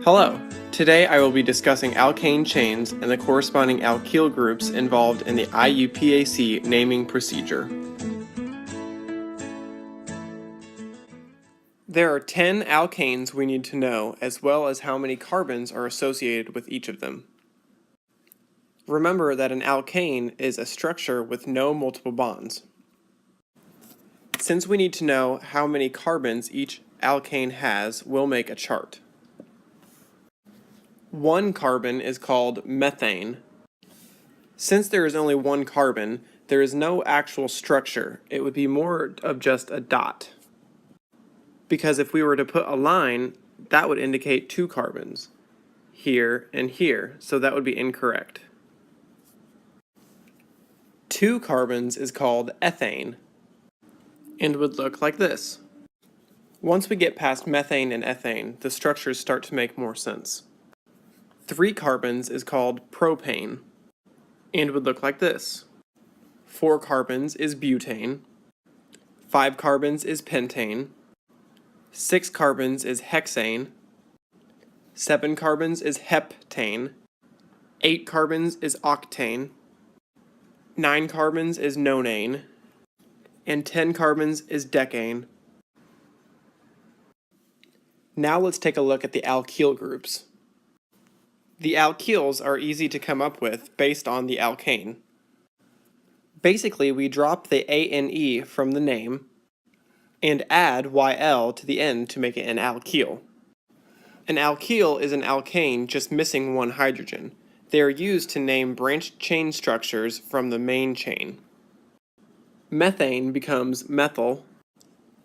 Hello! Today I will be discussing alkane chains and the corresponding alkyl groups involved in the IUPAC naming procedure. There are 10 alkanes we need to know, as well as how many carbons are associated with each of them. Remember that an alkane is a structure with no multiple bonds. Since we need to know how many carbons each alkane has, we'll make a chart. One carbon is called methane. Since there is only one carbon, there is no actual structure. It would be more of just a dot. Because if we were to put a line, that would indicate two carbons, here and here, so that would be incorrect. Two carbons is called ethane, and would look like this. Once we get past methane and ethane, the structures start to make more sense. 3 carbons is called propane, and would look like this. 4 carbons is butane. 5 carbons is pentane. 6 carbons is hexane. 7 carbons is heptane. 8 carbons is octane. 9 carbons is nonane. And 10 carbons is decane. Now let's take a look at the alkyl groups. The alkyls are easy to come up with based on the alkane. Basically, we drop the ane from the name and add yl to the end to make it an alkyl. An alkyl is an alkane just missing one hydrogen. They are used to name branched chain structures from the main chain. Methane becomes methyl,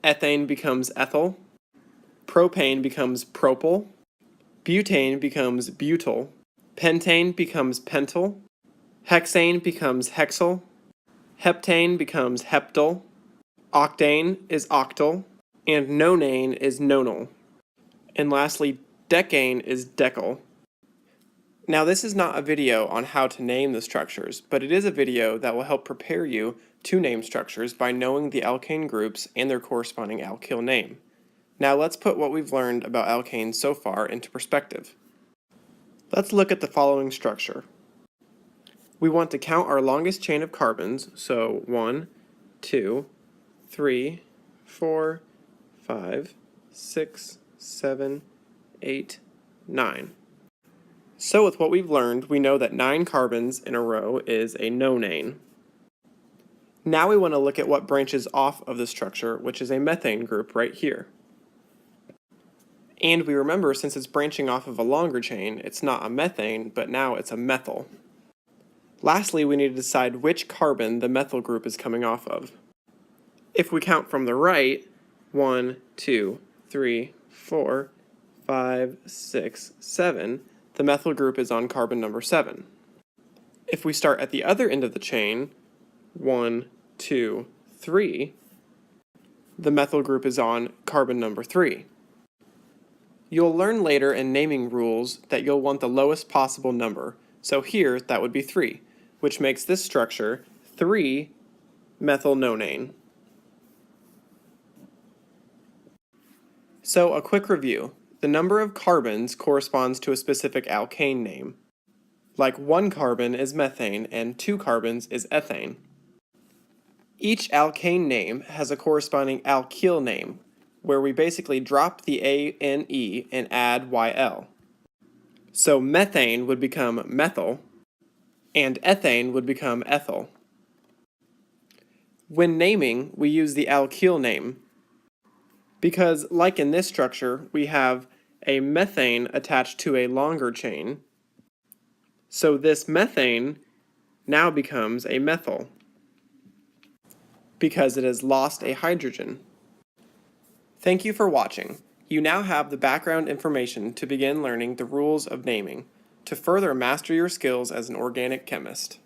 ethane becomes ethyl, propane becomes propyl, butane becomes butyl, pentane becomes pentyl, hexane becomes hexyl, heptane becomes heptyl, octane is octyl, and nonane is nonyl. And lastly, decane is decyl. Now this is not a video on how to name the structures, but it is a video that will help prepare you to name structures by knowing the alkane groups and their corresponding alkyl name. Now let's put what we've learned about alkanes so far into perspective. Let's look at the following structure. We want to count our longest chain of carbons, so 1, 2, 3, 4, 5, 6, 7, 8, 9. So with what we've learned, we know that 9 carbons in a row is a nonane. Now we want to look at what branches off of the structure, which is a methane group right here. And we remember, since it's branching off of a longer chain, it's not a methane, but now it's a methyl. Lastly, we need to decide which carbon the methyl group is coming off of. If we count from the right, 1, 2, 3, 4, 5, 6, 7, the methyl group is on carbon number 7. If we start at the other end of the chain, 1, 2, 3, the methyl group is on carbon number 3. You'll learn later in naming rules that you'll want the lowest possible number, so here that would be 3, which makes this structure 3-methylnonane. So a quick review. The number of carbons corresponds to a specific alkane name. Like 1 carbon is methane and 2 carbons is ethane. Each alkane name has a corresponding alkyl name, where we basically drop the ane and add yl. So methane would become methyl, and ethane would become ethyl. When naming, we use the alkyl name, because like in this structure, we have a methane attached to a longer chain, so this methane now becomes a methyl, because it has lost a hydrogen. Thank you for watching. You now have the background information to begin learning the rules of naming, to further master your skills as an organic chemist.